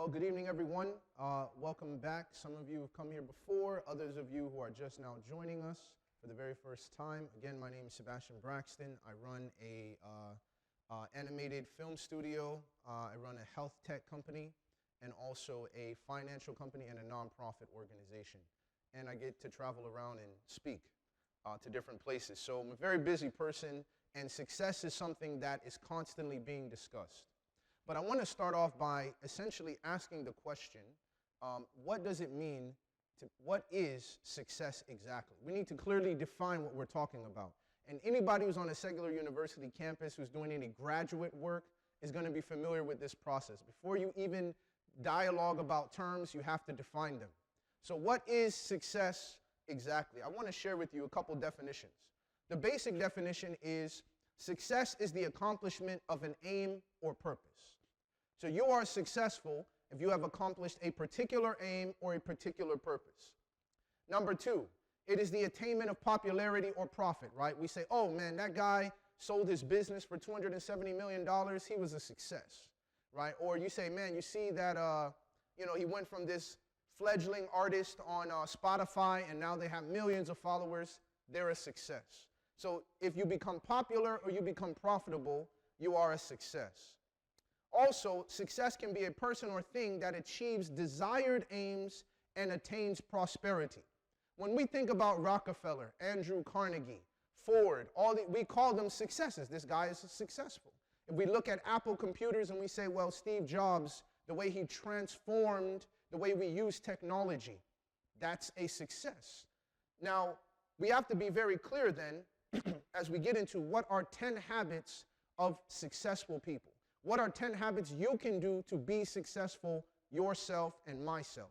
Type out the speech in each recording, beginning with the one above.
Well, good evening, everyone. Welcome back. Some of you have come here before, others of you who are just now joining us for the very first time. Again, my name is Sebastien Braxton. I run a animated film studio. I run a health tech company and also a financial company and a nonprofit organization. And I get to travel around and speak to different places. So I'm a very busy person, and success is something that is constantly being discussed. But I want to start off by essentially asking the question, what does it mean what is success exactly? We need to clearly define what we're talking about. And anybody who's on a secular university campus who's doing any graduate work is going to be familiar with this process. Before you even dialogue about terms, you have to define them. So what is success exactly? I want to share with you a couple definitions. The basic definition is success is the accomplishment of an aim or purpose. So you are successful if you have accomplished a particular aim or a particular purpose. Number two, it is the attainment of popularity or profit, right? We say, oh man, that guy sold his business for $270 million. He was a success, right? Or you say, man, you see that, he went from this fledgling artist on Spotify and now they have millions of followers. They're a success. So if you become popular or you become profitable, you are a success. Also, success can be a person or thing that achieves desired aims and attains prosperity. When we think about Rockefeller, Andrew Carnegie, Ford, we call them successes. This guy is successful. If we look at Apple computers and we say, well, Steve Jobs, the way he transformed the way we use technology, that's a success. Now, we have to be very clear then, as we get into what are 10 habits of successful people. What are 10 habits you can do to be successful yourself and myself?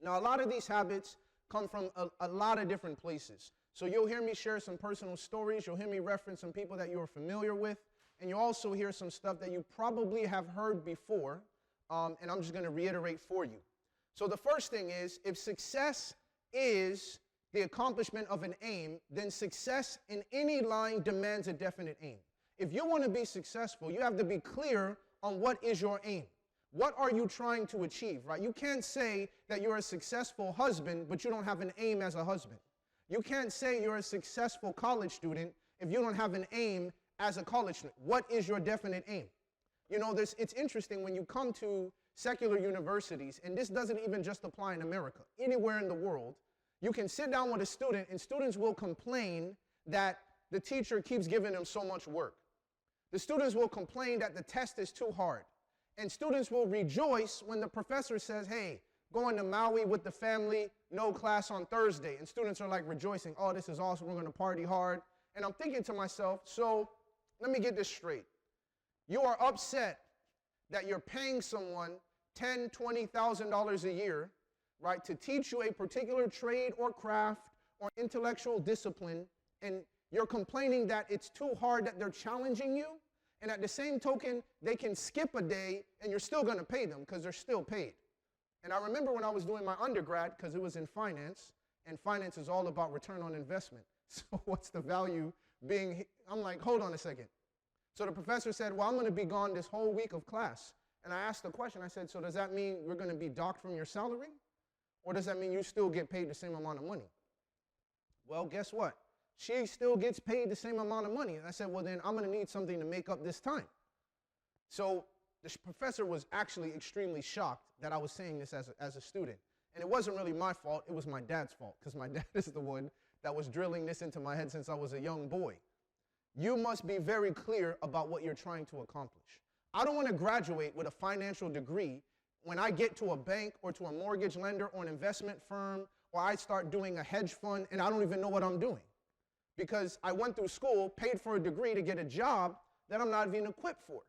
Now, a lot of these habits come from a lot of different places. So you'll hear me share some personal stories. You'll hear me reference some people that you're familiar with. And you'll also hear some stuff that you probably have heard before. And I'm just going to reiterate for you. So the first thing is, if success is the accomplishment of an aim, then success in any line demands a definite aim. If you want to be successful, you have to be clear on what is your aim. What are you trying to achieve, right? You can't say that you're a successful husband, but you don't have an aim as a husband. You can't say you're a successful college student if you don't have an aim as a college student. What is your definite aim? You know, it's interesting when you come to secular universities, and this doesn't even just apply in America. Anywhere in the world, you can sit down with a student, and students will complain that the teacher keeps giving them so much work. The students will complain that the test is too hard. And students will rejoice when the professor says, hey, going to Maui with the family, no class on Thursday. And students are like rejoicing, oh, this is awesome, we're going to party hard. And I'm thinking to myself, so let me get this straight. You are upset that you're paying someone $10,000, $20,000 a year, right, to teach you a particular trade or craft or intellectual discipline, and you're complaining that it's too hard, that they're challenging you. And at the same token, they can skip a day and you're still going to pay them because they're still paid. And I remember when I was doing my undergrad, because it was in finance, and finance is all about return on investment. So what's the value being? I'm like, hold on a second. So the professor said, well, I'm going to be gone this whole week of class. And I asked the question, I said, so does that mean we're going to be docked from your salary? Or does that mean you still get paid the same amount of money? Well, guess what? She still gets paid the same amount of money. And I said, well, then I'm going to need something to make up this time. So the professor was actually extremely shocked that I was saying this as a student. And it wasn't really my fault. It was my dad's fault, because my dad is the one that was drilling this into my head since I was a young boy. You must be very clear about what you're trying to accomplish. I don't want to graduate with a financial degree when I get to a bank or to a mortgage lender or an investment firm, or I start doing a hedge fund and I don't even know what I'm doing. Because I went through school, paid for a degree to get a job that I'm not even equipped for.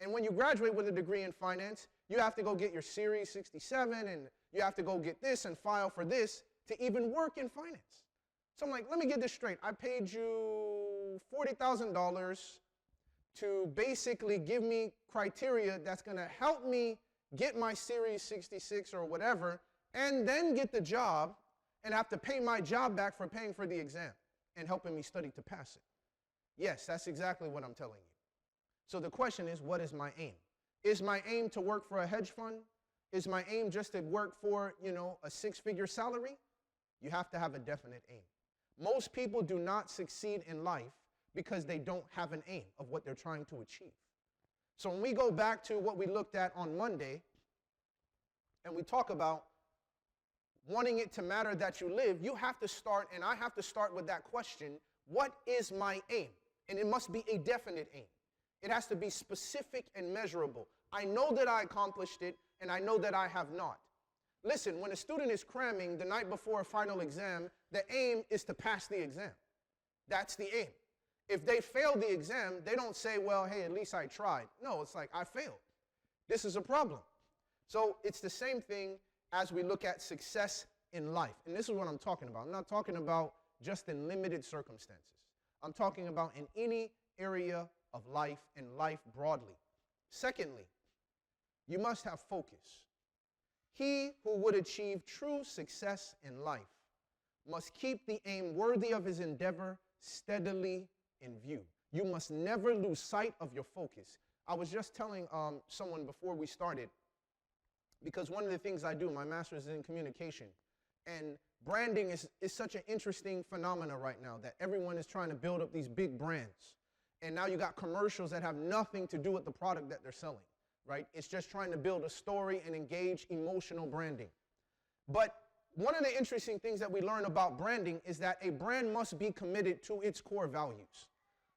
And when you graduate with a degree in finance, you have to go get your Series 67, and you have to go get this and file for this to even work in finance. So I'm like, let me get this straight. I paid you $40,000 to basically give me criteria that's going to help me get my Series 66 or whatever, and then get the job and have to pay my job back for paying for the exam and helping me study to pass it. Yes, that's exactly what I'm telling you. So the question is, what is my aim? Is my aim to work for a hedge fund? Is my aim just to work for, a six-figure salary? You have to have a definite aim. Most people do not succeed in life because they don't have an aim of what they're trying to achieve. So when we go back to what we looked at on Monday, and we talk about wanting it to matter that you live, you have to start, and I have to start with that question, what is my aim? And it must be a definite aim. It has to be specific and measurable. I know that I accomplished it, and I know that I have not. Listen, when a student is cramming the night before a final exam, the aim is to pass the exam. That's the aim. If they fail the exam, they don't say, well, hey, at least I tried. No, it's like, I failed. This is a problem. So it's the same thing as we look at success in life. And this is what I'm talking about. I'm not talking about just in limited circumstances. I'm talking about in any area of life and life broadly. Secondly, you must have focus. He who would achieve true success in life must keep the aim worthy of his endeavor steadily in view. You must never lose sight of your focus. I was just telling someone before we started, because one of the things I do, my master's is in communication, and branding is such an interesting phenomenon right now that everyone is trying to build up these big brands. And now you got commercials that have nothing to do with the product that they're selling, right? It's just trying to build a story and engage emotional branding. But one of the interesting things that we learn about branding is that a brand must be committed to its core values.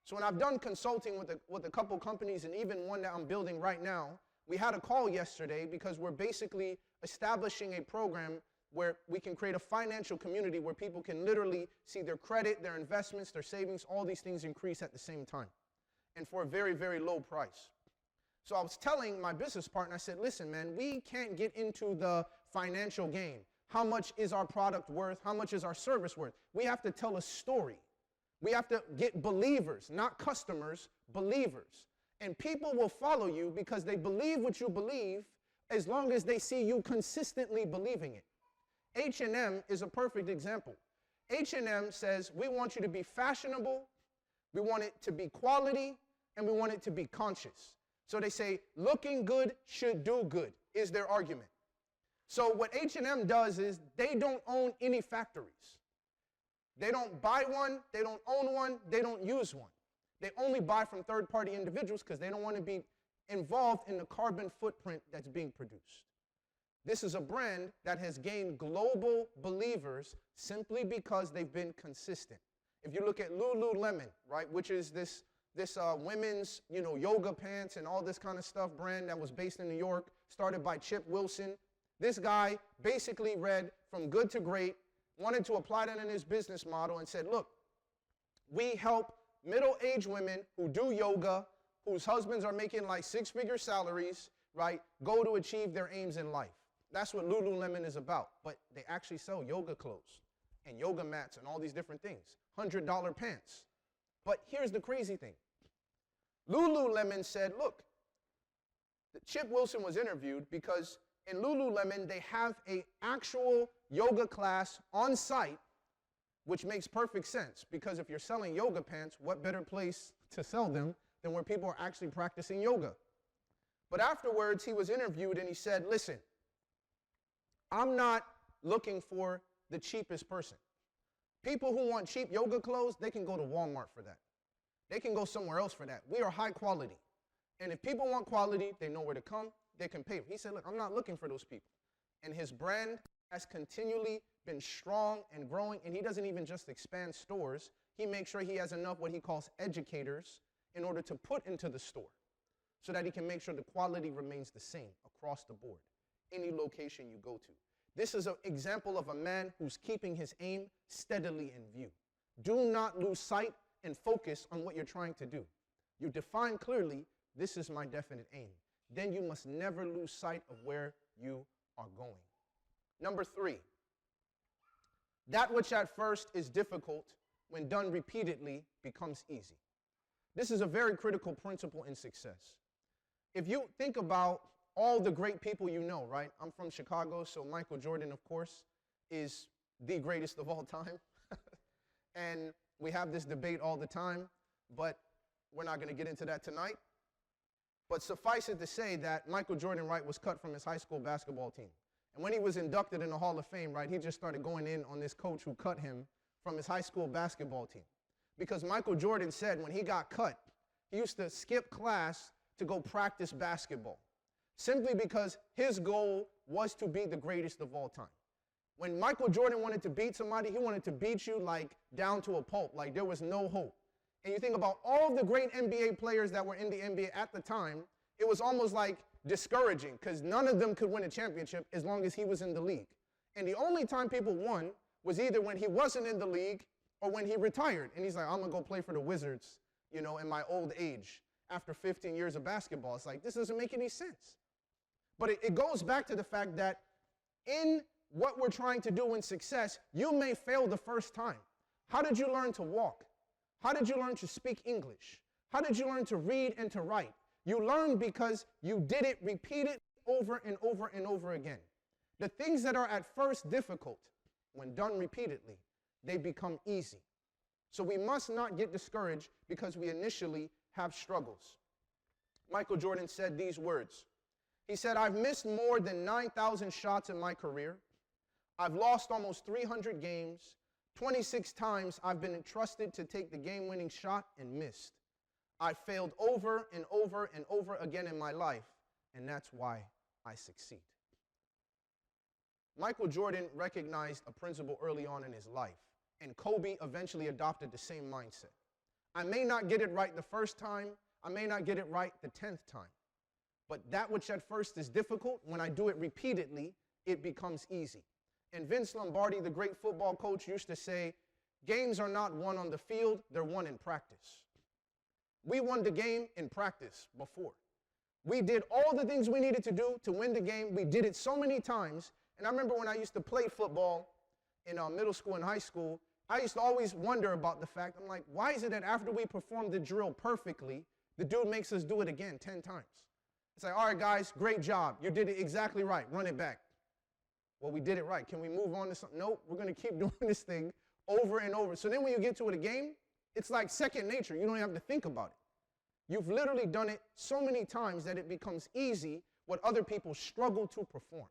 So when I've done consulting with a couple companies, and even one that I'm building right now, we had a call yesterday because we're basically establishing a program where we can create a financial community where people can literally see their credit, their investments, their savings, all these things increase at the same time, and for a very, very low price. So I was telling my business partner, I said, listen, man, we can't get into the financial game. How much is our product worth? How much is our service worth? We have to tell a story. We have to get believers, not customers, believers. And people will follow you because they believe what you believe as long as they see you consistently believing it. H&M is a perfect example. H&M says, we want you to be fashionable, we want it to be quality, and we want it to be conscious. So they say, looking good should do good, is their argument. So what H&M does is they don't own any factories. They don't buy one, they don't own one, they don't use one. They only buy from third-party individuals because they don't want to be involved in the carbon footprint that's being produced. This is a brand that has gained global believers simply because they've been consistent. If you look at Lululemon, right, which is this women's, yoga pants and all this kind of stuff brand that was based in New York, started by Chip Wilson. This guy basically read From Good to Great, wanted to apply that in his business model and said, look, we help middle-aged women who do yoga, whose husbands are making like six-figure salaries, right, go to achieve their aims in life. That's what Lululemon is about. But they actually sell yoga clothes and yoga mats and all these different things, $100 pants. But here's the crazy thing. Lululemon said, look, Chip Wilson was interviewed because in Lululemon, they have an actual yoga class on site, which makes perfect sense because if you're selling yoga pants, what better place to sell them than where people are actually practicing yoga? But afterwards, he was interviewed and he said, listen, I'm not looking for the cheapest person. People who want cheap yoga clothes, they can go to Walmart for that. They can go somewhere else for that. We are high quality. And if people want quality, they know where to come. They can pay. He said, look, I'm not looking for those people. And his brand has continually been strong and growing, and he doesn't even just expand stores. He makes sure he has enough what he calls educators in order to put into the store so that he can make sure the quality remains the same across the board, any location you go to. This is an example of a man who's keeping his aim steadily in view. Do not lose sight and focus on what you're trying to do. You define clearly, this is my definite aim. Then you must never lose sight of where you are going. Number 3, that which at first is difficult, when done repeatedly, becomes easy. This is a very critical principle in success. If you think about all the great people you know, right? I'm from Chicago, so Michael Jordan, of course, is the greatest of all time. And we have this debate all the time, but we're not going to get into that tonight. But suffice it to say that Michael Jordan, right, was cut from his high school basketball team. And when he was inducted in the Hall of Fame, right, he just started going in on this coach who cut him from his high school basketball team. Because Michael Jordan said when he got cut, he used to skip class to go practice basketball, simply because his goal was to be the greatest of all time. When Michael Jordan wanted to beat somebody, he wanted to beat you like down to a pulp, like there was no hope. And you think about all the great NBA players that were in the NBA at the time, it was almost like discouraging because none of them could win a championship as long as he was in the league. And the only time people won was either when he wasn't in the league or when he retired. And he's like, I'm going to go play for the Wizards, you know, in my old age after 15 years of basketball. It's like, this doesn't make any sense. But it goes back to the fact that in what we're trying to do in success, you may fail the first time. How did you learn to walk? How did you learn to speak English? How did you learn to read and to write? You learned because you did it, repeat it over and over and over again. The things that are at first difficult, when done repeatedly, they become easy. So we must not get discouraged because we initially have struggles. Michael Jordan said these words. He said, I've missed more than 9,000 shots in my career. I've lost almost 300 games. 26 times I've been entrusted to take the game-winning shot and missed. I failed over and over and over again in my life, and that's why I succeed. Michael Jordan recognized a principle early on in his life, and Kobe eventually adopted the same mindset. I may not get it right the first time, I may not get it right the 10th time, but that which at first is difficult, when I do it repeatedly, it becomes easy. And Vince Lombardi, the great football coach, used to say, games are not won on the field, they're won in practice. We won the game in practice before. We did all the things we needed to do to win the game. We did it so many times. And I remember when I used to play football in middle school and high school, I used to always wonder about the fact, I'm like, why is it that after we perform the drill perfectly, the dude makes us do it again 10 times? It's like, all right, guys, great job. You did it exactly right. Run it back. Well, we did it right. Can we move on to something? Nope, we're going to keep doing this thing over and over. So then when you get to it again, it's like second nature. You don't have to think about it. You've literally done it so many times that it becomes easy what other people struggle to perform.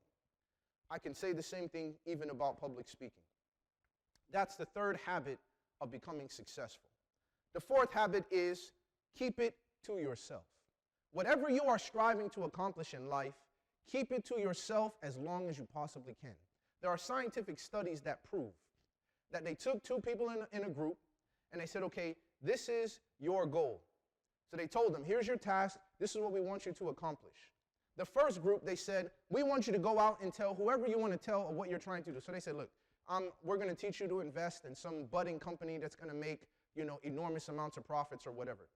I can say the same thing even about public speaking. That's the third habit of becoming successful. The fourth habit is keep it to yourself. Whatever you are striving to accomplish in life, keep it to yourself as long as you possibly can. There are scientific studies that prove that they took two people in a group and they said, okay, this is your goal. So they told them, here's your task. This is what we want you to accomplish. The first group, they said, we want you to go out and tell whoever you want to tell of what you're trying to do. So they said, look, we're going to teach you to invest in some budding company that's going to make, enormous amounts of profits or whatever.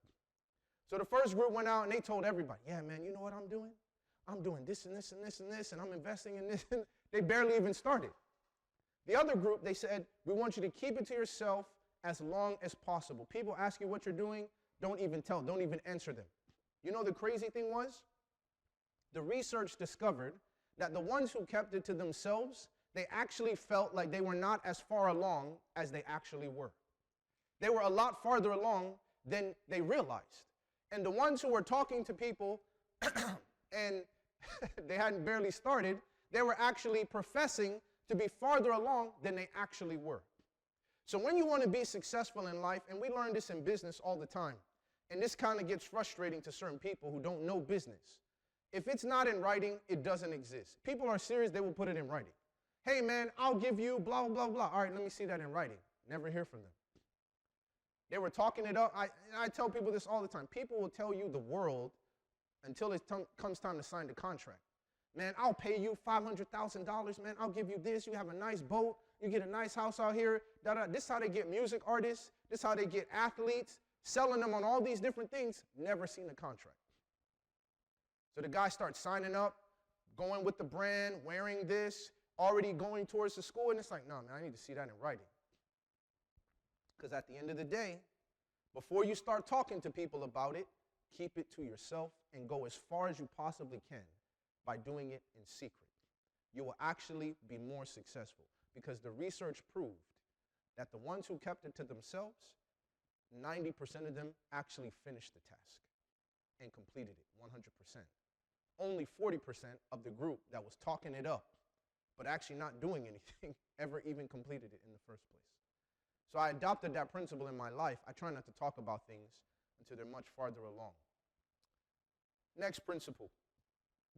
So the first group went out and they told everybody, yeah, man, you know what I'm doing? I'm doing this and this and this and this, and I'm investing in this. They barely even started. The other group, they said, we want you to keep it to yourself as long as possible. People ask you what you're doing, don't even tell, don't even answer them. You know the crazy thing was? The research discovered that the ones who kept it to themselves, they actually felt like they were not as far along as they actually were. They were a lot farther along than they realized. And the ones who were talking to people and they hadn't barely started, they were actually professing to be farther along than they actually were. So when you want to be successful in life, and we learn this in business all the time, and this kind of gets frustrating to certain people who don't know business. If it's not in writing, it doesn't exist. People are serious, they will put it in writing. Hey man, I'll give you blah, blah, blah. All right, let me see that in writing. Never hear from them. They were talking it up. I tell people this all the time. People will tell you the world until it comes time to sign the contract. Man, I'll pay you $500,000, man. I'll give you this. You have a nice boat. You get a nice house out here. This is how they get music artists. This is how they get athletes, selling them on all these different things. Never seen a contract. So the guy starts signing up, going with the brand, wearing this, already going towards the school. And it's like, no, man, I need to see that in writing. Because at the end of the day, before you start talking to people about it, keep it to yourself and go as far as you possibly can by doing it in secret. You will actually be more successful because the research proved that the ones who kept it to themselves, 90% of them actually finished the task. and completed it 100%. Only 40% of the group that was talking it up, but actually not doing anything, ever even completed it in the first place. So I adopted that principle in my life. I try not to talk about things until they're much farther along. Next principle,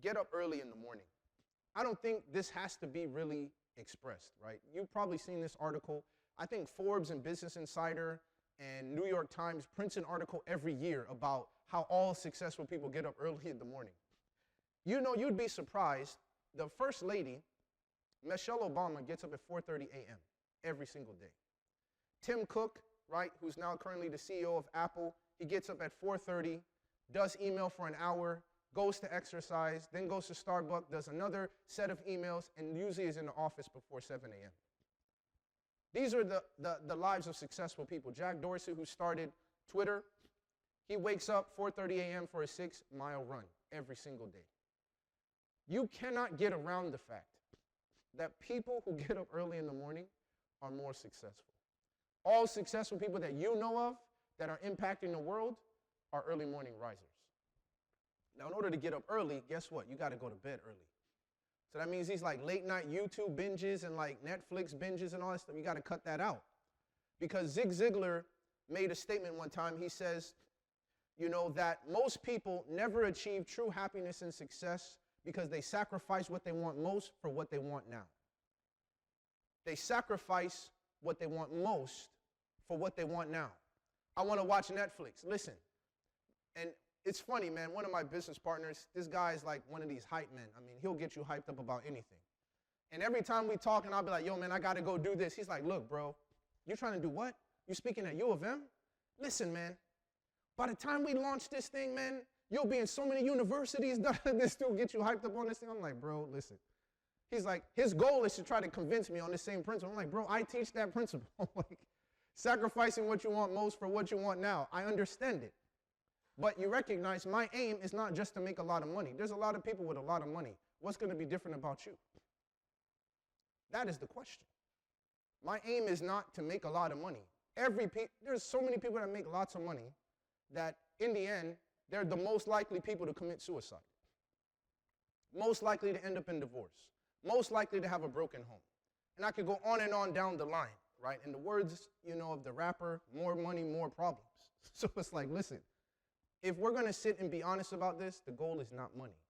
get up early in the morning. I don't think this has to be really expressed, right? You've probably seen this article. I think Forbes and Business Insider and New York Times prints an article every year about how all successful people get up early in the morning. You know, you'd be surprised. The First Lady, Michelle Obama, gets up at 4:30 a.m. every single day. Tim Cook, right, who's now currently the CEO of Apple, he gets up at 4:30, does email for an hour, goes to exercise, then goes to Starbucks, does another set of emails, and usually is in the office before 7 a.m. These are the lives of successful people. Jack Dorsey, who started Twitter, he wakes up 4:30 a.m. for a 6-mile run every single day. You cannot get around the fact that people who get up early in the morning are more successful. All successful people that you know of that are impacting the world are early morning risers. Now, in order to get up early, guess what? You got to go to bed early. So that means these like late night YouTube binges and like Netflix binges and all that stuff, you got to cut that out. Because Zig Ziglar made a statement one time. He says, you know, that most people never achieve true happiness and success because they sacrifice what they want most for what they want now. They sacrifice what they want most for what they want now. I want to watch Netflix. Listen, and it's funny, man. One of my business partners, this guy is like one of these hype men. I mean, he'll get you hyped up about anything. And every time we talk, and I'll be like, yo, man, I got to go do this. He's like, look, bro, you trying to do what? You speaking at U of M? Listen, man, by the time we launch this thing, man, you'll be in so many universities. This dude get you hyped up on this thing. I'm like, bro, listen. He's like, his goal is to try to convince me on the same principle. I'm like, bro, I teach that principle. Like, sacrificing what you want most for what you want now. I understand it. But you recognize my aim is not just to make a lot of money. There's a lot of people with a lot of money. What's going to be different about you? That is the question. My aim is not to make a lot of money. There's so many people that make lots of money that in the end, they're the most likely people to commit suicide. Most likely to end up in divorce. Most likely to have a broken home. And I could go on and on down the line, right? In the words, you know, of the rapper, more money, more problems. So it's like, listen, if we're going to sit and be honest about this, the goal is not money.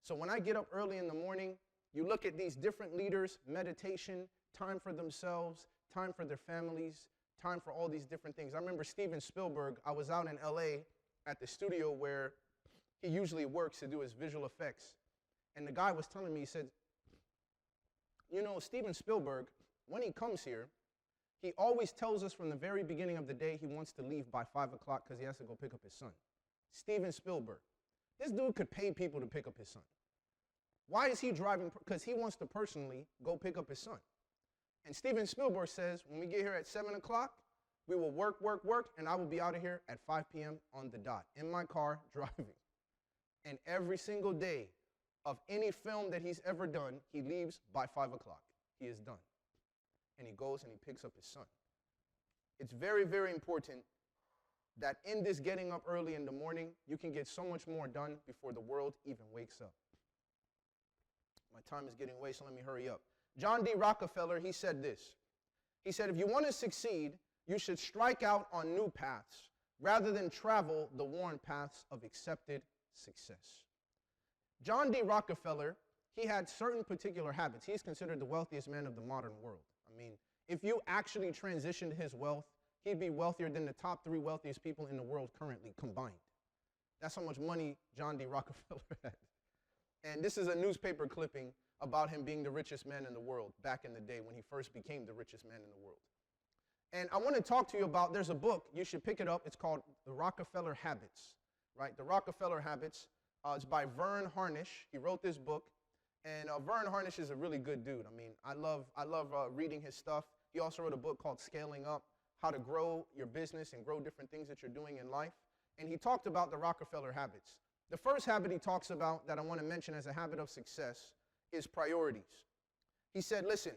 So when I get up early in the morning, you look at these different leaders, meditation, time for themselves, time for their families, time for all these different things. I remember Steven Spielberg, I was out in LA at the studio where he usually works to do his visual effects. And the guy was telling me, he said, you know, Steven Spielberg, when he comes here, he always tells us from the very beginning of the day he wants to leave by 5 o'clock because he has to go pick up his son. Steven Spielberg. This dude could pay people to pick up his son. Why is he driving? Because he wants to personally go pick up his son. And Steven Spielberg says, when we get here at 7 o'clock, we will work, and I will be out of here at 5 p.m. on the dot, in my car, driving. And every single day of any film that he's ever done, he leaves by 5 o'clock. He is done. And he goes and he picks up his son. It's very, very important that in this getting up early in the morning, you can get so much more done before the world even wakes up. My time is getting away, so let me hurry up. John D. Rockefeller, he said this. He said, if you want to succeed, you should strike out on new paths rather than travel the worn paths of accepted success. John D. Rockefeller, he had certain particular habits. He's considered the wealthiest man of the modern world. I mean, if you actually transitioned his wealth, he'd be wealthier than the top 3 wealthiest people in the world currently combined. That's how much money John D. Rockefeller had. And this is a newspaper clipping about him being the richest man in the world back in the day when he first became the richest man in the world. And I want to talk to you about, there's a book, you should pick it up. It's called The Rockefeller Habits, right? The Rockefeller Habits. It's by Vern Harnish. He wrote this book. And Vern Harnish is a really good dude. I mean, I love reading his stuff. He also wrote a book called Scaling Up, how to grow your business and grow different things that you're doing in life. And he talked about the Rockefeller habits. The first habit he talks about that I want to mention as a habit of success is priorities. He said, listen,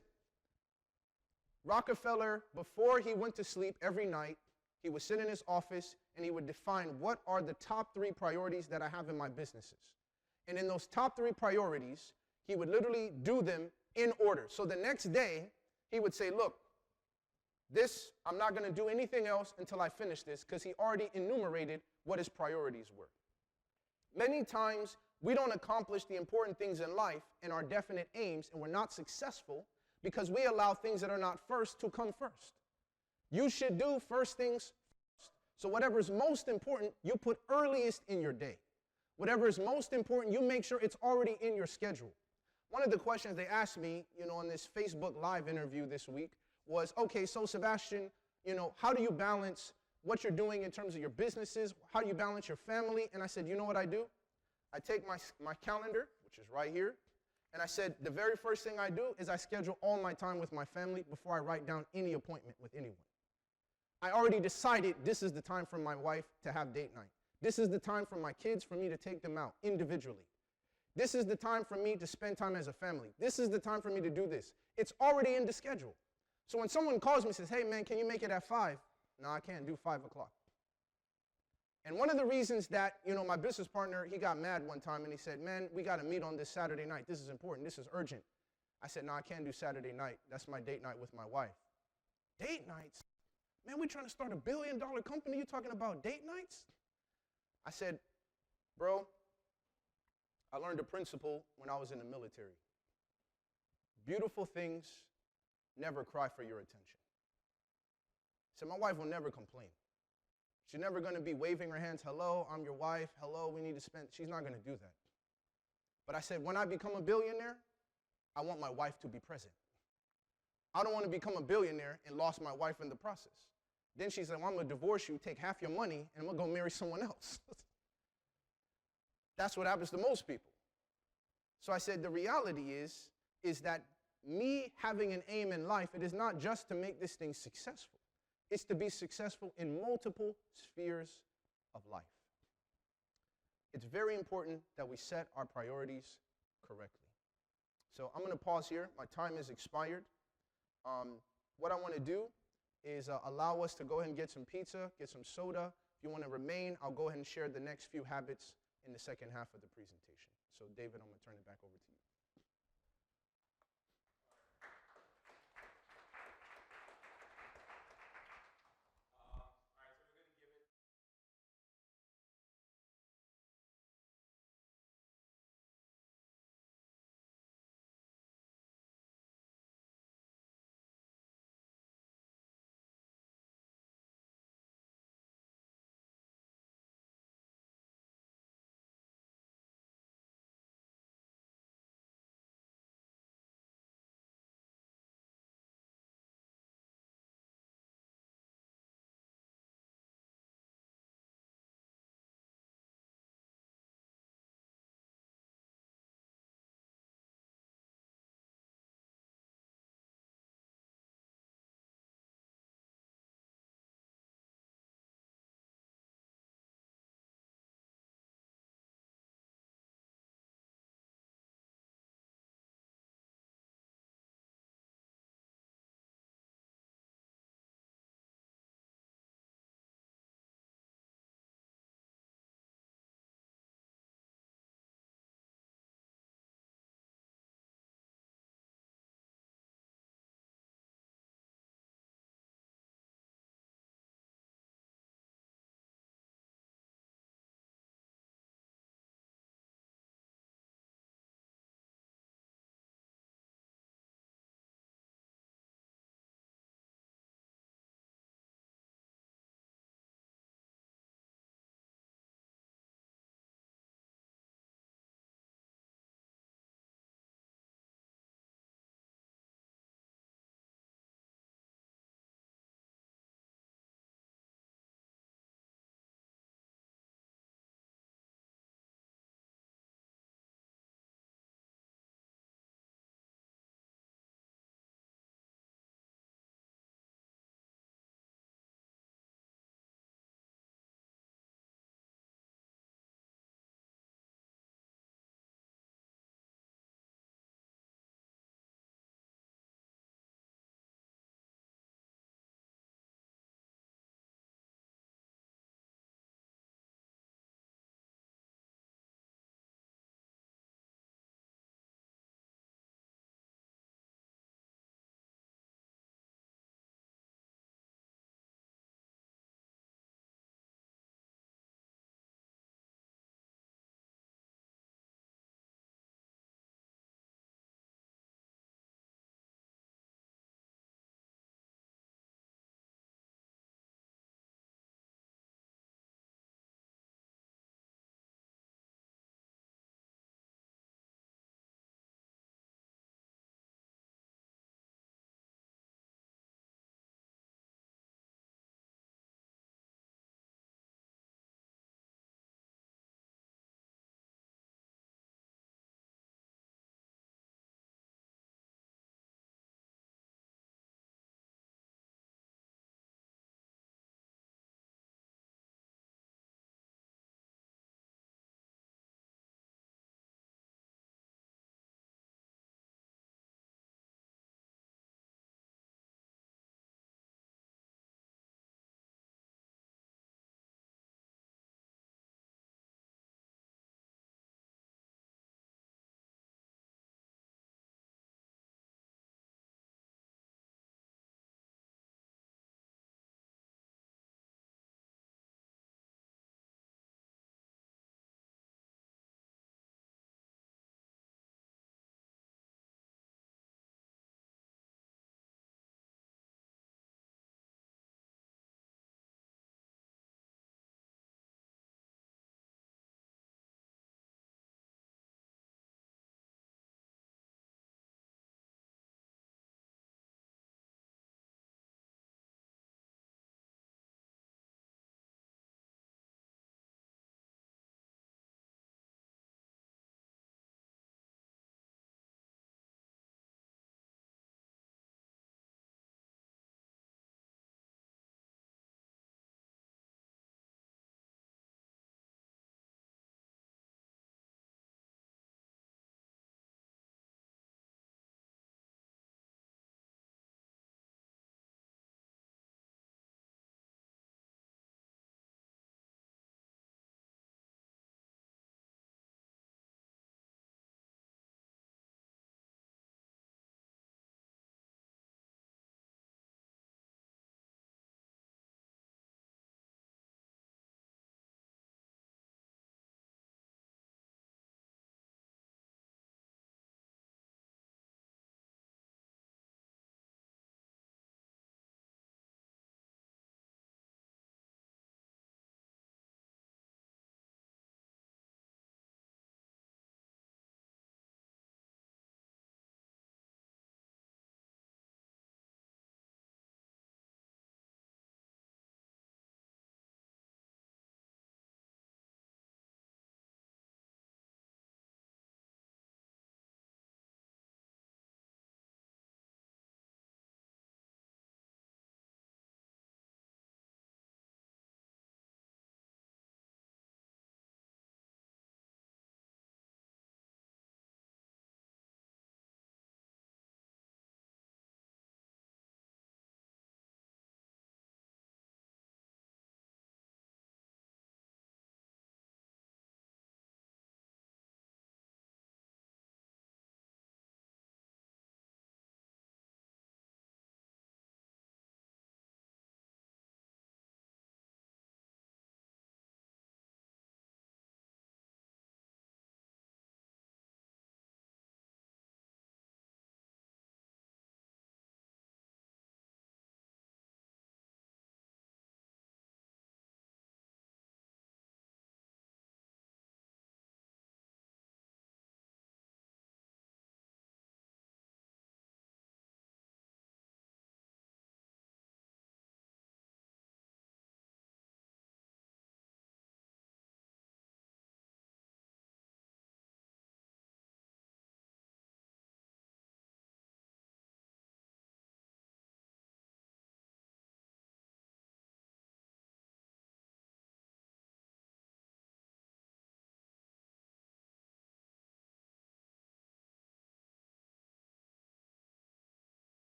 Rockefeller, before he went to sleep every night, He would sit in his office and he would define what are the top 3 priorities that I have in my businesses. And in those top 3 priorities, he would literally do them in order. So the next day, he would say, look, this, I'm not going to do anything else until I finish this, because he already enumerated what his priorities were. Many times, we don't accomplish the important things in life and our definite aims, and we're not successful because we allow things that are not first to come first. You should do first things first. So whatever is most important, you put earliest in your day. Whatever is most important, you make sure it's already in your schedule. One of the questions they asked me, on this Facebook Live interview this week was, okay, so Sebastien, how do you balance what you're doing in terms of your businesses? How do you balance your family? And I said, you know what I do? I take my calendar, which is right here, and I said, the very first thing I do is I schedule all my time with my family before I write down any appointment with anyone. I already decided this is the time for my wife to have date night. This is the time for my kids for me to take them out individually. This is the time for me to spend time as a family. This is the time for me to do this. It's already in the schedule. So when someone calls me and says, hey, man, can you make it at 5? No, I can't do 5 o'clock. And one of the reasons that, my business partner, he got mad one time and he said, man, we got to meet on this Saturday night. This is important. This is urgent. I said, no, I can't do Saturday night. That's my date night with my wife. Date nights? Man, we're trying to start $1 billion company. You talking about date nights? I said, bro, I learned a principle when I was in the military. Beautiful things never cry for your attention. So my wife will never complain. She's never going to be waving her hands, hello, I'm your wife, hello, we need to spend. She's not going to do that. But I said, when I become a billionaire, I want my wife to be present. I don't want to become a billionaire and lost my wife in the process. Then she said, well, I'm going to divorce you, take half your money, and I'm going to go marry someone else. That's what happens to most people. So I said, the reality is that me having an aim in life, it is not just to make this thing successful. It's to be successful in multiple spheres of life. It's very important that we set our priorities correctly. So I'm going to pause here. My time has expired. What I want to do is allow us to go ahead and get some pizza, get some soda. If you want to remain, I'll go ahead and share the next few habits in the second half of the presentation. So David, I'm going to turn it back over to you.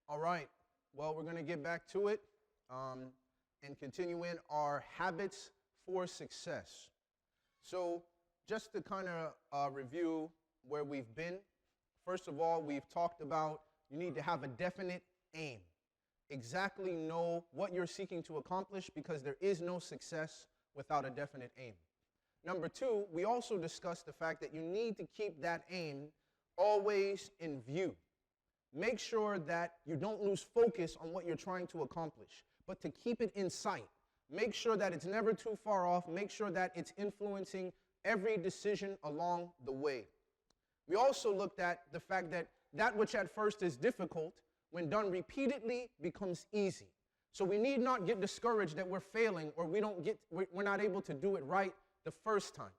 All right. Well, we're going to get back to it and continue in our habits for success. So just to kind of review where we've been, first of all, we've talked about you need to have a definite aim. Exactly know what you're seeking to accomplish, because there is no success without a definite aim. Number two, we also discussed the fact that you need to keep that aim always in view. Make sure that you don't lose focus on what you're trying to accomplish, but to keep it in sight. Make sure that it's never too far off. Make sure that it's influencing every decision along the way. We also looked at the fact that that which at first is difficult, when done repeatedly, becomes easy. So we need not get discouraged that we're failing or we're not able to do it right the first time.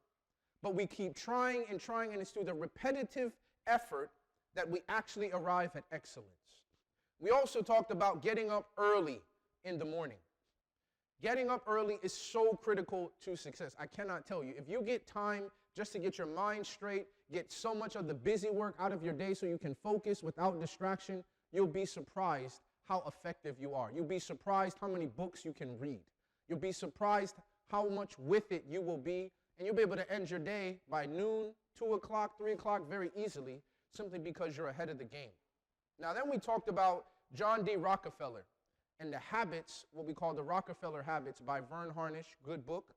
But we keep trying, and it's through the repetitive effort that we actually arrive at excellence. We also talked about getting up early in the morning. Getting up early is so critical to success. I cannot tell you. If you get time just to get your mind straight, get so much of the busy work out of your day so you can focus without distraction, you'll be surprised how effective you are. You'll be surprised how many books you can read. You'll be surprised how much with it you will be, and you'll be able to end your day by noon, 2 o'clock, 3 o'clock very easily, simply because you're ahead of the game. Now then we talked about John D. Rockefeller and the habits, what we call the Rockefeller Habits by Vern Harnish, good book.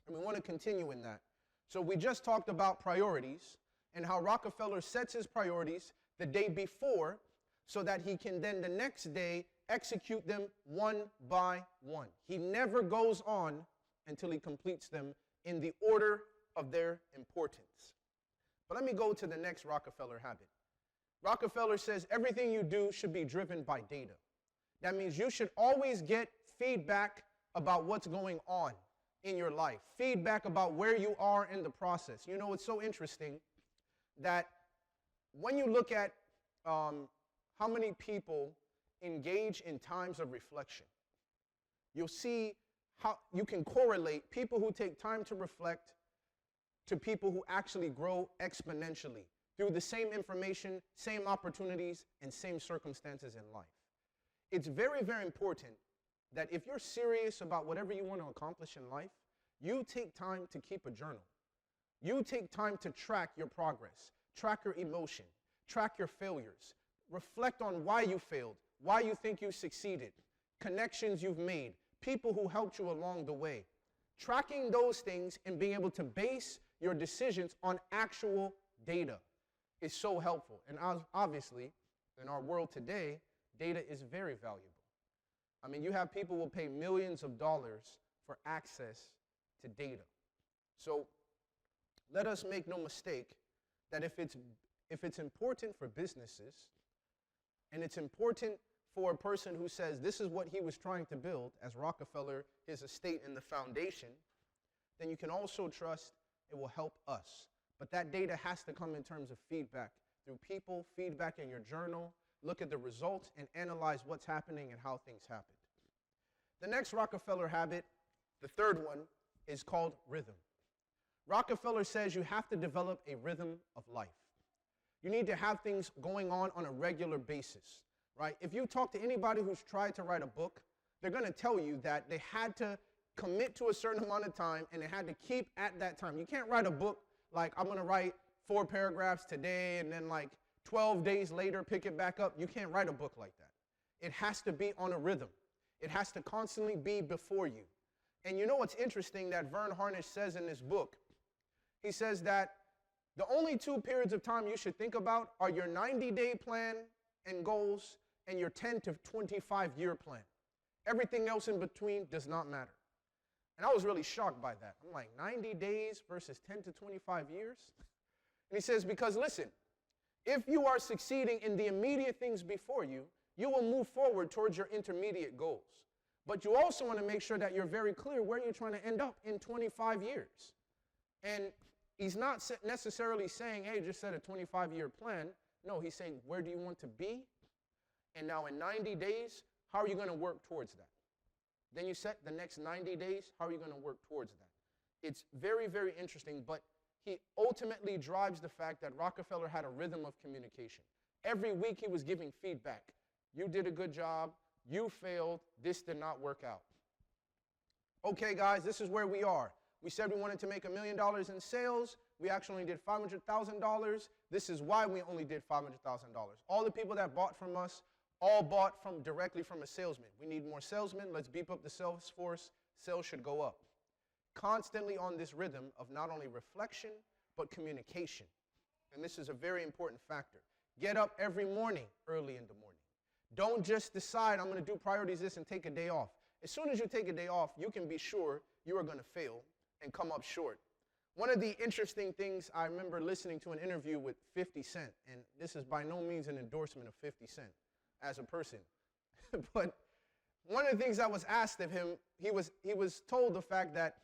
And we want to continue in that. So we just talked about priorities and how Rockefeller sets his priorities the day before so that he can then the next day execute them one by one. He never goes on until he completes them in the order of their importance. But let me go to the next Rockefeller habit. Rockefeller says everything you do should be driven by data. That means you should always get feedback about what's going on in your life, feedback about where you are in the process. You know, it's so interesting that when you look at how many people engage in times of reflection, you'll see how you can correlate people who take time to reflect to people who actually grow exponentially through the same information, same opportunities, and same circumstances in life. It's very, very important that if you're serious about whatever you want to accomplish in life, you take time to keep a journal. You take time to track your progress, track your emotion, track your failures, reflect on why you failed, why you think you succeeded, connections you've made, people who helped you along the way. Tracking those things and being able to base your decisions on actual data is so helpful. And obviously, in our world today, data is very valuable. I mean, you have people who will pay millions of dollars for access to data. So let us make no mistake that if it's important for businesses, and it's important for a person who says this is what he was trying to build, as Rockefeller, his estate and the foundation, then you can also trust it will help us. But that data has to come in terms of feedback through people, feedback in your journal, look at the results, and analyze what's happening and how things happened. The next Rockefeller habit, the third one, is called rhythm. Rockefeller says you have to develop a rhythm of life. You need to have things going on a regular basis, right? If you talk to anybody who's tried to write a book, they're going to tell you that they had to commit to a certain amount of time and they had to keep at that time. You can't write a book like I'm going to write 4 paragraphs today and then like 12 days later pick it back up. You can't write a book like that. It has to be on a rhythm. It has to constantly be before you. And you know what's interesting that Vern Harnish says in this book? He says that the only 2 periods of time you should think about are your 90-day plan and goals and your 10 to 25-year plan. Everything else in between does not matter. And I was really shocked by that. I'm like, 90 days versus 10 to 25 years? And he says, because listen, if you are succeeding in the immediate things before you, you will move forward towards your intermediate goals. But you also want to make sure that you're very clear where you're trying to end up in 25 years. And he's not necessarily saying, hey, just set a 25-year plan. No, he's saying, where do you want to be? And now in 90 days, how are you going to work towards that? Then you set the next 90 days, how are you going to work towards that? It's very, very interesting, but he ultimately drives the fact that Rockefeller had a rhythm of communication. Every week he was giving feedback. You did a good job. You failed. This did not work out. Okay, guys, this is where we are. We said we wanted to make $1 million in sales. We actually did $500,000. This is why we only did $500,000. All the people that bought from us all bought directly from a salesman. We need more salesmen. Let's beef up the sales force. Sales should go up. Constantly on this rhythm of not only reflection, but communication. And this is a very important factor. Get up every morning, early in the morning. Don't just decide, I'm going to do priorities this and take a day off. As soon as you take a day off, you can be sure you are going to fail and come up short. One of the interesting things, I remember listening to an interview with 50 Cent, and this is by no means an endorsement of 50 Cent as a person, but one of the things that was asked of him, he was told the fact that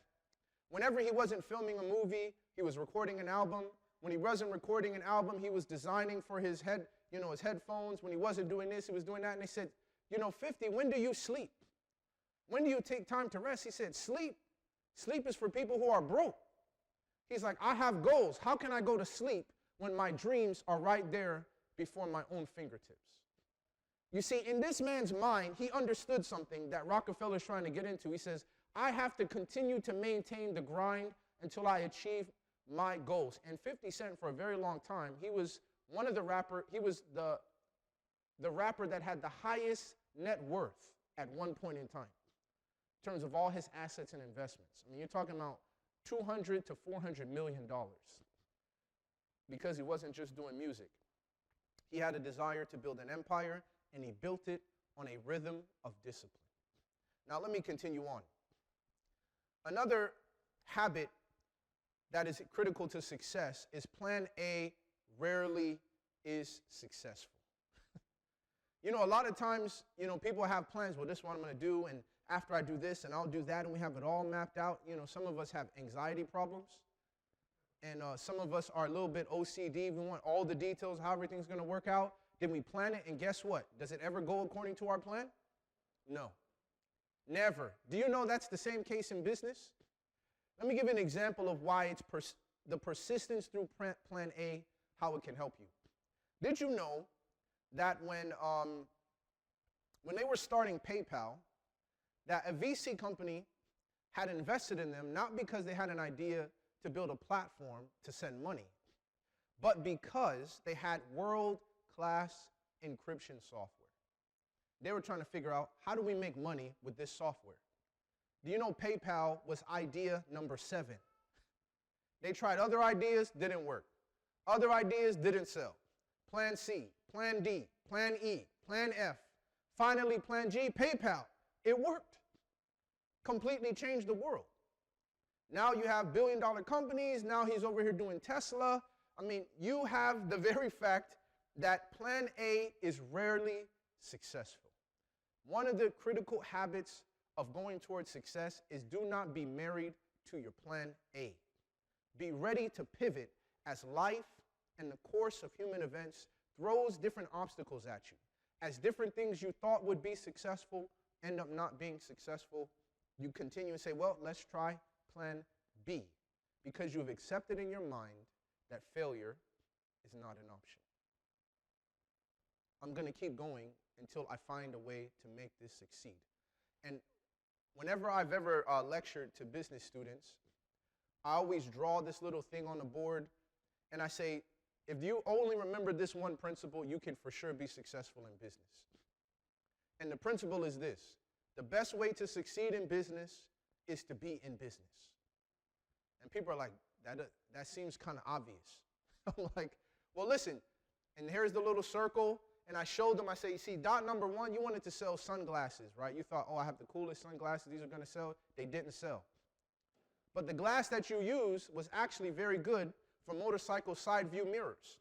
whenever he wasn't filming a movie, he was recording an album. When he wasn't recording an album, he was designing for his his headphones. When he wasn't doing this, he was doing that. And they said, 50, when do you sleep? When do you take time to rest? He said, sleep. Sleep is for people who are broke. He's like, I have goals. How can I go to sleep when my dreams are right there before my own fingertips? You see, in this man's mind, he understood something that Rockefeller's trying to get into. He says, I have to continue to maintain the grind until I achieve my goals. And 50 Cent, for a very long time, he was one of the he was the rapper that had the highest net worth at one point in time, in terms of all his assets and investments. I mean, you're talking about $200 to $400 million, because he wasn't just doing music. He had a desire to build an empire, and he built it on a rhythm of discipline. Now, let me continue on. Another habit that is critical to success is plan A rarely is successful. A lot of times, people have plans. Well, this is what I'm going to do, and after I do this, and I'll do that, and we have it all mapped out. Some of us have anxiety problems, and some of us are a little bit OCD. We want all the details, how everything's going to work out. Then we plan it, and guess what? Does it ever go according to our plan? No. Never. Do you know that's the same case in business? Let me give you an example of why it's the persistence through plan A, how it can help you. Did you know that when they were starting PayPal, that a VC company had invested in them not because they had an idea to build a platform to send money, but because they had world-class encryption software. They were trying to figure out, how do we make money with this software? Do you know PayPal was idea number 7? They tried other ideas, didn't work. Other ideas didn't sell. Plan C, Plan D, Plan E, Plan F. Finally, Plan G, PayPal. It worked. Completely changed the world. Now you have billion-dollar companies. Now he's over here doing Tesla. I mean, you have the very fact that Plan A is rarely successful. One of the critical habits of going towards success is do not be married to your Plan A. Be ready to pivot as life and the course of human events throws different obstacles at you. As different things you thought would be successful end up not being successful, you continue and say, well, let's try Plan B, because you've accepted in your mind that failure is not an option. I'm going to keep going until I find a way to make this succeed. And whenever I've ever lectured to business students, I always draw this little thing on the board, and I say, if you only remember this one principle, you can for sure be successful in business. And the principle is this: the best way to succeed in business is to be in business. And people are like, that seems kind of obvious. I'm like, well, listen, and here's the little circle, and I showed them, I say, you see, dot number 1, you wanted to sell sunglasses, right? You thought, oh, I have the coolest sunglasses, these are going to sell. They didn't sell. But the glass that you used was actually very good for motorcycle side view mirrors.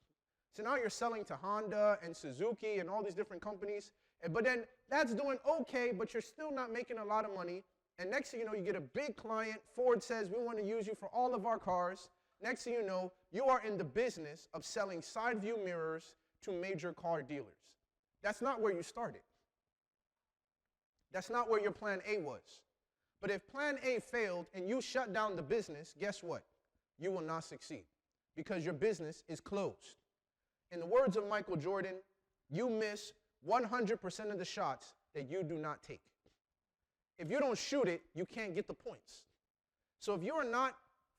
So now you're selling to Honda and Suzuki and all these different companies, but then that's doing okay, but you're still not making a lot of money. And next thing you know, you get a big client. Ford says, we want to use you for all of our cars. Next thing you know, you are in the business of selling side view mirrors to major car dealers. That's not where you started. That's not where your Plan A was. But if Plan A failed and you shut down the business, guess what? You will not succeed, because your business is closed. In the words of Michael Jordan, you miss 100% of the shots that you do not take. If you don't shoot it, you can't get the points. So if you're not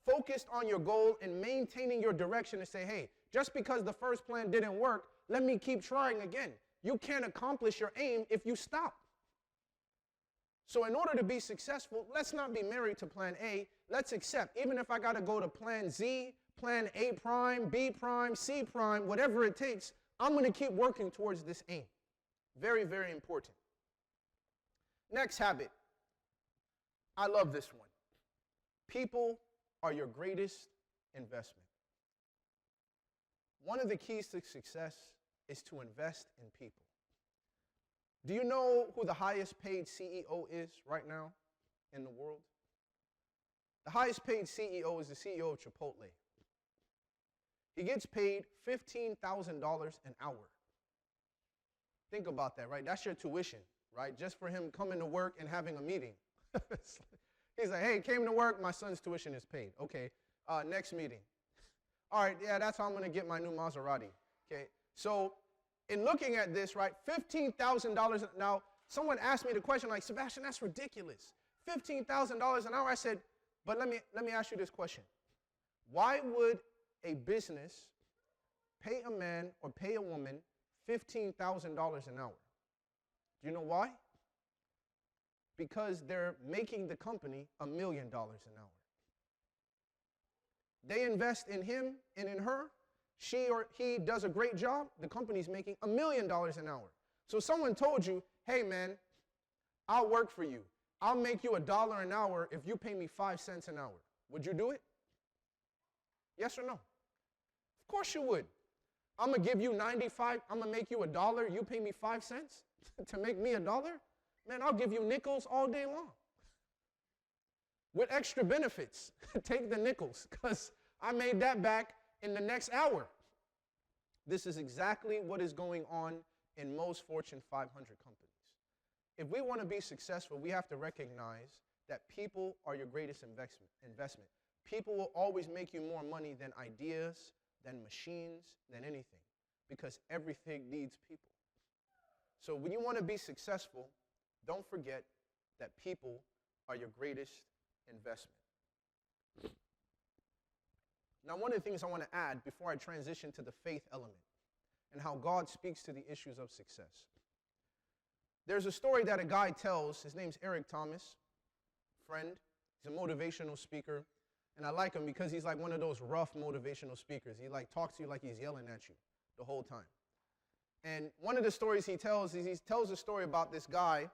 focused on your goal and maintaining your direction and say, hey, just because the first plan didn't work, let me keep trying again. You can't accomplish your aim if you stop. So in order to be successful, let's not be married to plan A. Let's accept, even if I got to go to plan Z, plan A prime, B prime, C prime, whatever it takes, I'm going to keep working towards this aim. Very, very important. Next habit. I love this one. People are your greatest investment. One of the keys to success is to invest in people. Do you know who the highest paid CEO is right now in the world? The highest paid CEO is the CEO of Chipotle. He gets paid $15,000 an hour. Think about that, right? That's your tuition, right? Just for him coming to work and having a meeting. He's like, hey, came to work, my son's tuition is paid. Okay, next meeting. All right, yeah, that's how I'm going to get my new Maserati. Okay, so in looking at this, right, $15,000. Now, someone asked me the question like, Sebastian, that's ridiculous. $15,000 an hour. I said, but let me ask you this question. Why would a business pay a man or pay a woman $15,000 an hour? Do you know why? Because they're making the company $1 million an hour. They invest in him and in her. She or he does a great job. The company's making $1 million an hour. So someone told you, hey, man, I'll work for you. I'll make you $1 an hour if you pay me 5 cents an hour. Would you do it? Yes or no? Of course you would. I'm going to give you 95. I'm going to make you $1. You pay me 5 cents to make me $1? Man, I'll give you nickels all day long. With extra benefits. Take the nickels, because I made that back in the next hour. This is exactly what is going on in most Fortune 500 companies. If we want to be successful, we have to recognize that people are your greatest investment. People will always make you more money than ideas, than machines, than anything, because everything needs people. So when you want to be successful, don't forget that people are your greatest investment. Now, one of the things I want to add before I transition to the faith element and how God speaks to the issues of success. There's a story that a guy tells. His name's Eric Thomas, friend. He's a motivational speaker, and I like him because he's like one of those rough motivational speakers. He like talks to you like he's yelling at you the whole time. And one of the stories he tells is he tells a story about this guy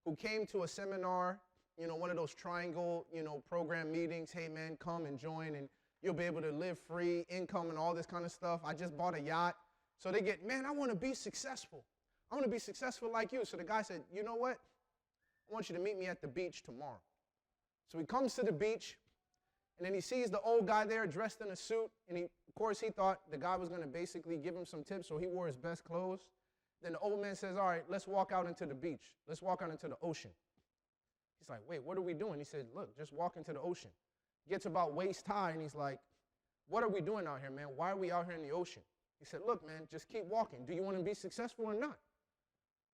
who came to a seminar, one of those triangle, program meetings. Hey, man, come and join, and you'll be able to live free, income, and all this kind of stuff. I just bought a yacht. So they get, man, I want to be successful. I want to be successful like you. So the guy said, you know what? I want you to meet me at the beach tomorrow. So he comes to the beach, and then he sees the old guy there dressed in a suit. And of course, he thought the guy was going to basically give him some tips, so he wore his best clothes. Then the old man says, all right, let's walk out into the beach. Let's walk out into the ocean. He's like, wait, what are we doing? He said, look, just walk into the ocean. Gets about waist high, and he's like, what are we doing out here, man? Why are we out here in the ocean? He said, look, man, just keep walking. Do you want to be successful or not?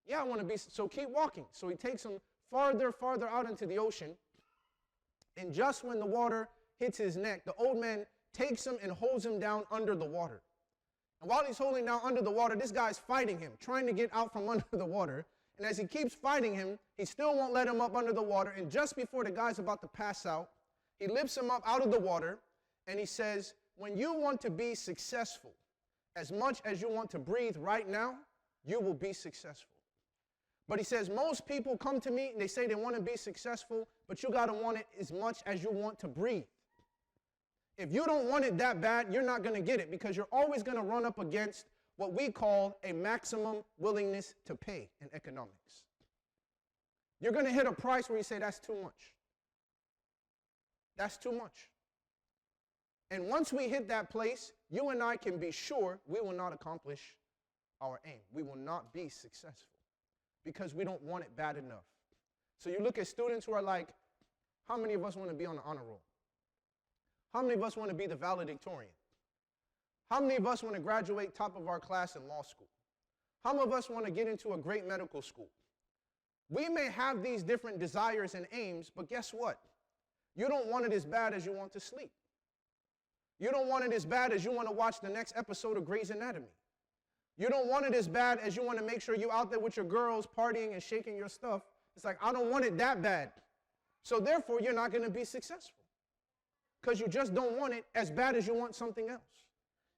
Yeah, I want to be, so keep walking. So he takes him farther out into the ocean, and just when the water hits his neck, the old man takes him and holds him down under the water. And while he's holding down under the water, this guy's fighting him, trying to get out from under the water. And as he keeps fighting him, he still won't let him up under the water. And just before the guy's about to pass out, he lifts him up out of the water, and he says, when you want to be successful, as much as you want to breathe right now, you will be successful. But he says, most people come to me and they say they want to be successful, but you got to want it as much as you want to breathe. If you don't want it that bad, you're not going to get it, because you're always going to run up against what we call a maximum willingness to pay in economics. You're going to hit a price where you say, that's too much. That's too much. And once we hit that place, you and I can be sure we will not accomplish our aim. We will not be successful because we don't want it bad enough. So you look at students who are like, how many of us want to be on the honor roll? How many of us want to be the valedictorian? How many of us want to graduate top of our class in law school? How many of us want to get into a great medical school? We may have these different desires and aims, but guess what? You don't want it as bad as you want to sleep. You don't want it as bad as you want to watch the next episode of Grey's Anatomy. You don't want it as bad as you want to make sure you're out there with your girls partying and shaking your stuff. It's like, I don't want it that bad. So therefore, you're not going to be successful because you just don't want it as bad as you want something else.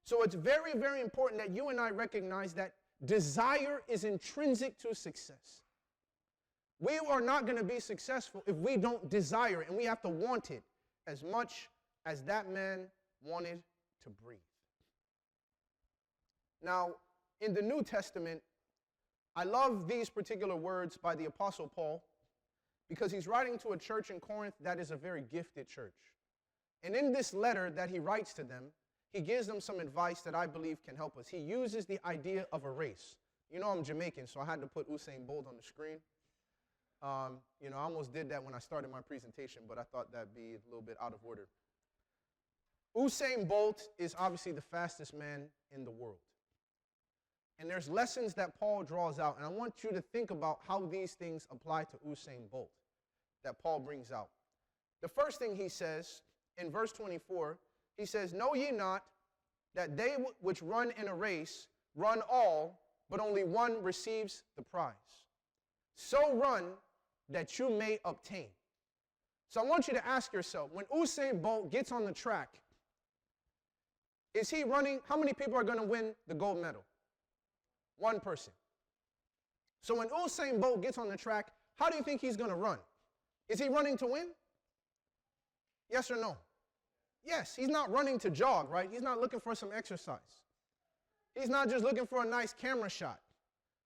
So it's very, very important that you and I recognize that desire is intrinsic to success. We are not going to be successful if we don't desire it, and we have to want it as much as that man wanted to breathe. Now, in the New Testament, I love these particular words by the Apostle Paul because he's writing to a church in Corinth that is a very gifted church. And in this letter that he writes to them, he gives them some advice that I believe can help us. He uses the idea of a race. You know I'm Jamaican, so I had to put Usain Bolt on the screen. I almost did that when I started my presentation, but I thought that'd be a little bit out of order. Usain Bolt is obviously the fastest man in the world. And there's lessons that Paul draws out, and I want you to think about how these things apply to Usain Bolt that Paul brings out. The first thing he says in verse 24, he says, "Know ye not that they which run in a race run all, but only one receives the prize? So run that you may obtain." So I want you to ask yourself, when Usain Bolt gets on the track, is he running? How many people are going to win the gold medal? One person. So when Usain Bolt gets on the track, how do you think he's going to run? Is he running to win? Yes or no? Yes, he's not running to jog, right? He's not looking for some exercise. He's not just looking for a nice camera shot,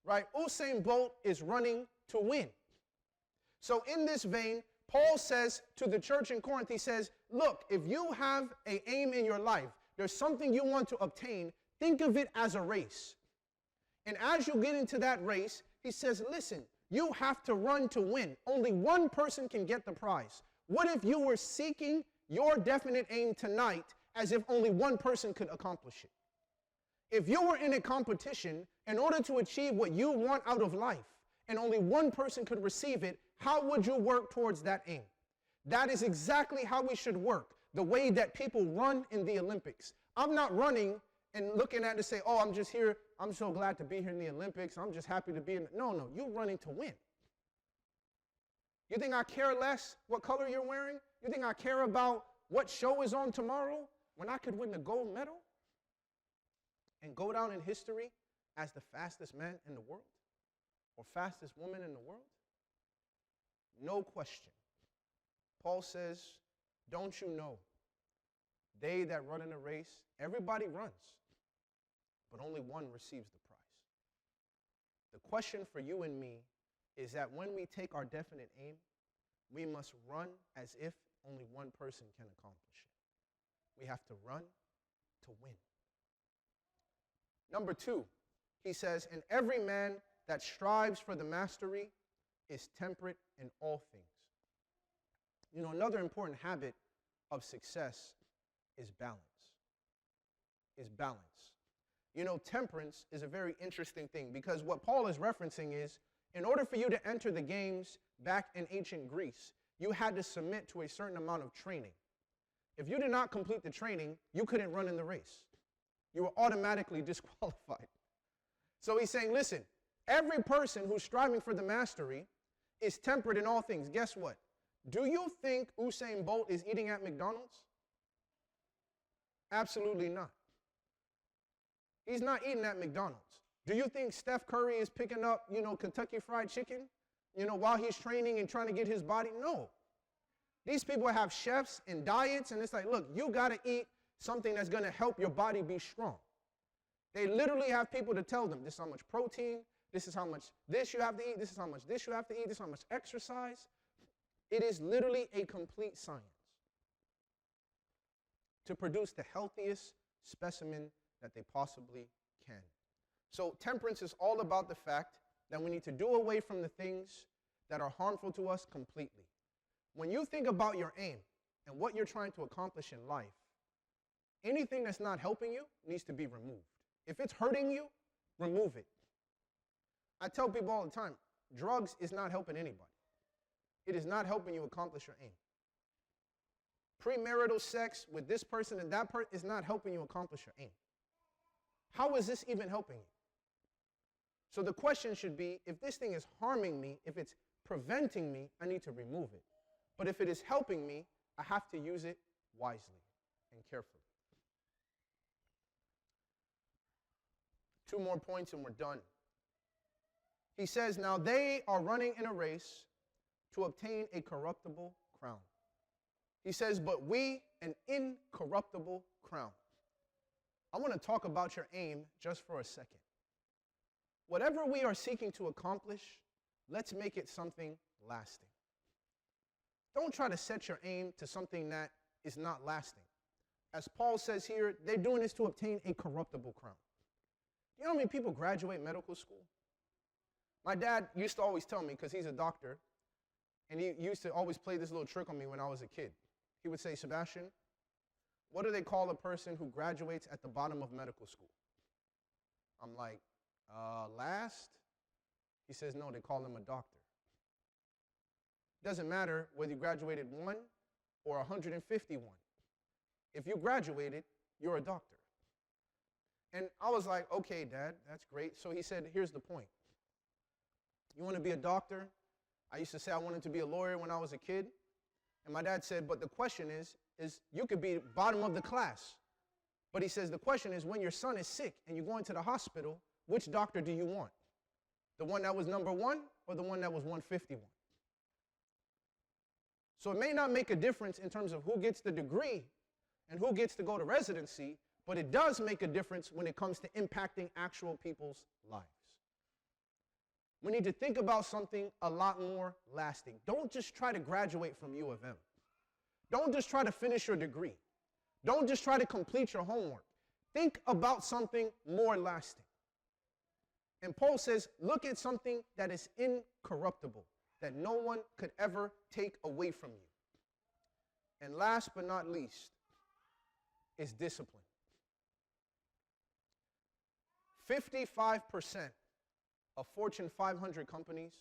right? Usain Bolt is running to win. So in this vein, Paul says to the church in Corinth, he says, look, if you have an aim in your life, there's something you want to obtain, think of it as a race. And as you get into that race, he says, listen, you have to run to win. Only one person can get the prize. What if you were seeking your definite aim tonight as if only one person could accomplish it? If you were in a competition in order to achieve what you want out of life and only one person could receive it, how would you work towards that aim? That is exactly how we should work, the way that people run in the Olympics. I'm not running and looking at it to say, oh, I'm just here, I'm so glad to be here in the Olympics, I'm just happy to be in. No, you're running to win. You think I care less what color you're wearing? You think I care about what show is on tomorrow when I could win the gold medal and go down in history as the fastest man in the world or fastest woman in the world? No question. Paul says, don't you know, they that run in a race, everybody runs, but only one receives the prize. The question for you and me is that when we take our definite aim, we must run as if only one person can accomplish it. We have to run to win. Number 2, he says, and every man that strives for the mastery is temperate in all things. You know, another important habit of success is balance. You know, temperance is a very interesting thing because what Paul is referencing is, in order for you to enter the games back in ancient Greece, you had to submit to a certain amount of training. If you did not complete the training, you couldn't run in the race. You were automatically disqualified. So he's saying, listen, every person who's striving for the mastery is temperate in all things. Guess what? Do you think Usain Bolt is eating at McDonald's? Absolutely not. He's not eating at McDonald's. Do you think Steph Curry is picking up, Kentucky Fried Chicken, while he's training and trying to get his body? No. These people have chefs and diets, and it's like, look, you got to eat something that's going to help your body be strong. They literally have people to tell them, this is how much protein, this is how much this you have to eat, this is how much this you have to eat, this is how much exercise. It is literally a complete science to produce the healthiest specimen that they possibly can. So temperance is all about the fact that we need to do away from the things that are harmful to us completely. When you think about your aim and what you're trying to accomplish in life, anything that's not helping you needs to be removed. If it's hurting you, remove it. I tell people all the time, drugs is not helping anybody. It is not helping you accomplish your aim. Premarital sex with this person and that person is not helping you accomplish your aim. How is this even helping you? So the question should be, if this thing is harming me, if it's preventing me, I need to remove it. But if it is helping me, I have to use it wisely and carefully. 2 more points and we're done. He says, now they are running in a race to obtain a corruptible crown. He says, but we an incorruptible crown. I want to talk about your aim just for a second. Whatever we are seeking to accomplish, let's make it something lasting. Don't try to set your aim to something that is not lasting. As Paul says here, they're doing this to obtain a corruptible crown. You know how many people graduate medical school? My dad used to always tell me, because he's a doctor, and he used to always play this little trick on me when I was a kid. He would say, Sebastian, what do they call a person who graduates at the bottom of medical school? I'm like, last? He says, no, they call them a doctor. Doesn't matter whether you graduated 1 or 151. If you graduated, you're a doctor. And I was like, okay, Dad, that's great. So he said, here's the point. You want to be a doctor? I used to say I wanted to be a lawyer when I was a kid. And my dad said, but the question is you could be bottom of the class. But he says, the question is, when your son is sick and you go into the hospital, which doctor do you want? The one that was number 1 or the one that was 151? So it may not make a difference in terms of who gets the degree and who gets to go to residency, but it does make a difference when it comes to impacting actual people's lives. We need to think about something a lot more lasting. Don't just try to graduate from U of M. Don't just try to finish your degree. Don't just try to complete your homework. Think about something more lasting. And Paul says, look at something that is incorruptible, that no one could ever take away from you. And last but not least is discipline. 55% of Fortune 500 companies,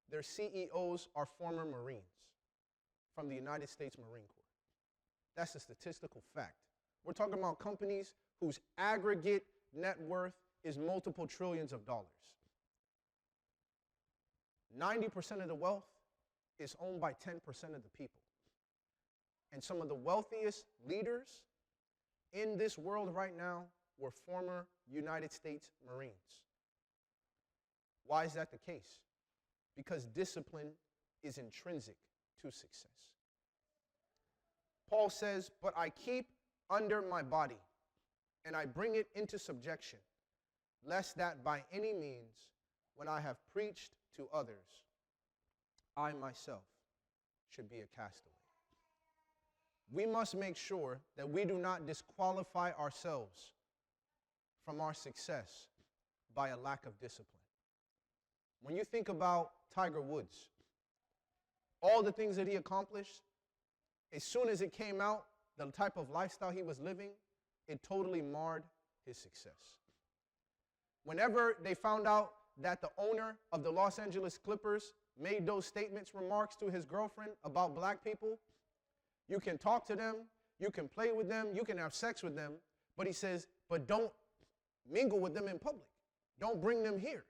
their CEOs are former Marines from the United States Marine Corps. That's a statistical fact. We're talking about companies whose aggregate net worth is multiple trillions of dollars. 90% of the wealth is owned by 10% of the people. And some of the wealthiest leaders in this world right now were former United States Marines. Why is that the case? Because discipline is intrinsic to success. Paul says, but I keep under my body, and I bring it into subjection, lest that by any means, when I have preached to others, I myself should be a castaway. We must make sure that we do not disqualify ourselves from our success by a lack of discipline. When you think about Tiger Woods, all the things that he accomplished, as soon as it came out, the type of lifestyle he was living, it totally marred his success. Whenever they found out that the owner of the Los Angeles Clippers made those statements, remarks to his girlfriend about black people, you can talk to them, you can play with them, you can have sex with them, but he says, but don't mingle with them in public. Don't bring them here.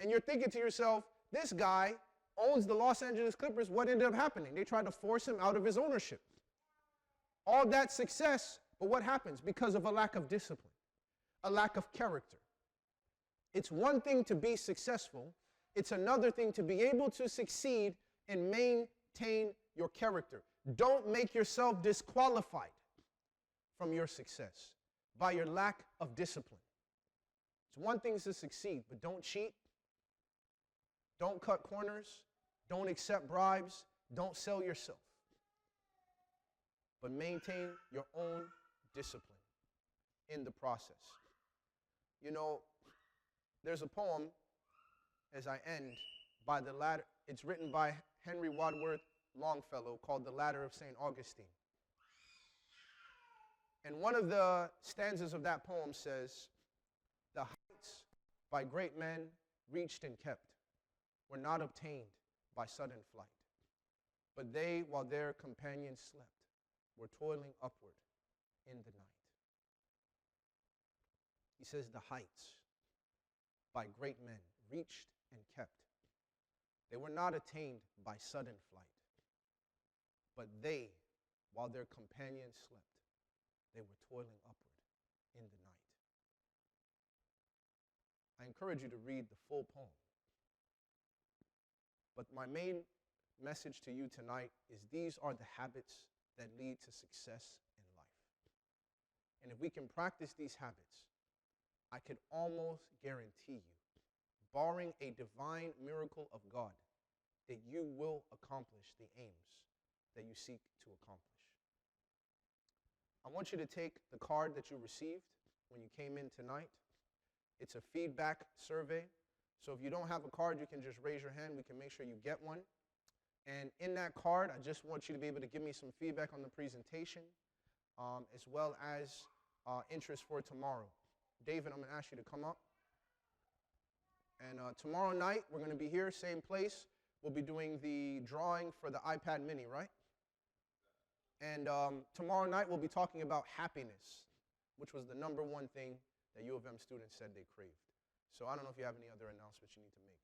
And you're thinking to yourself, this guy owns the Los Angeles Clippers. What ended up happening? They tried to force him out of his ownership. All that success, but what happens? Because of a lack of discipline, a lack of character. It's one thing to be successful. It's another thing to be able to succeed and maintain your character. Don't make yourself disqualified from your success by your lack of discipline. It's one thing to succeed, but don't cheat. Don't cut corners. Don't accept bribes. Don't sell yourself. But maintain your own discipline in the process. You know, there's a poem, as I end, by the ladder. It's written by Henry Wadsworth Longfellow called The Ladder of St. Augustine. And one of the stanzas of that poem says, the heights by great men reached and kept were not obtained by sudden flight. But they, while their companions slept, were toiling upward in the night. He says the heights by great men reached and kept. They were not attained by sudden flight. But they, while their companions slept, they were toiling upward in the night. I encourage you to read the full poem. But my main message to you tonight is these are the habits that lead to success in life. And if we can practice these habits, I could almost guarantee you, barring a divine miracle of God, that you will accomplish the aims that you seek to accomplish. I want you to take the card that you received when you came in tonight. It's a feedback survey. So if you don't have a card, you can just raise your hand. We can make sure you get one. And in that card, I just want you to be able to give me some feedback on the presentation, as well as interest for tomorrow. David, I'm going to ask you to come up. And tomorrow night, we're going to be here, same place. We'll be doing the drawing for the iPad mini, right? And tomorrow night, we'll be talking about happiness, which was the #1 thing that U of M students said they craved. So I don't know if you have any other announcements you need to make.